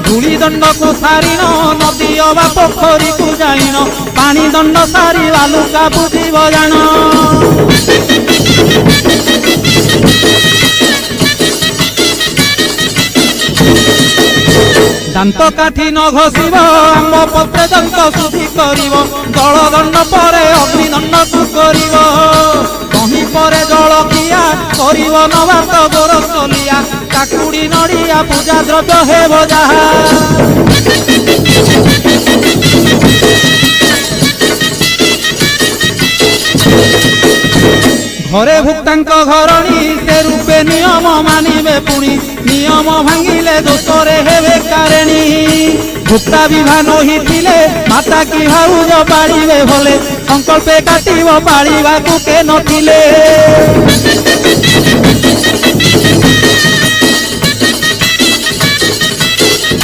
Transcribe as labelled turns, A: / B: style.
A: धूली दंड को सारिन नदी अबा पोखरी को जाइन पानी दंड सारी बालुका बुझीब जान दांत काठी न घोषिब आम पत्रे दंत शुद्धि करिब जल दंड पर अग्निदंड को करिब कहीं पर जल किया करिब नवात गोरसलिया काकुड़ी नड़िया पूजा द्रव्य हेब जहा घरे भुक्तांक घरणी से रूपे नियम मानिबे पुणी नियम भांगिले दोषरे हेबे कारेणी भुक्ता विभान होइथिले माता की भाउज पाड़िबे भले संकल्पे काटिब पाड़िबाकु के नथिले।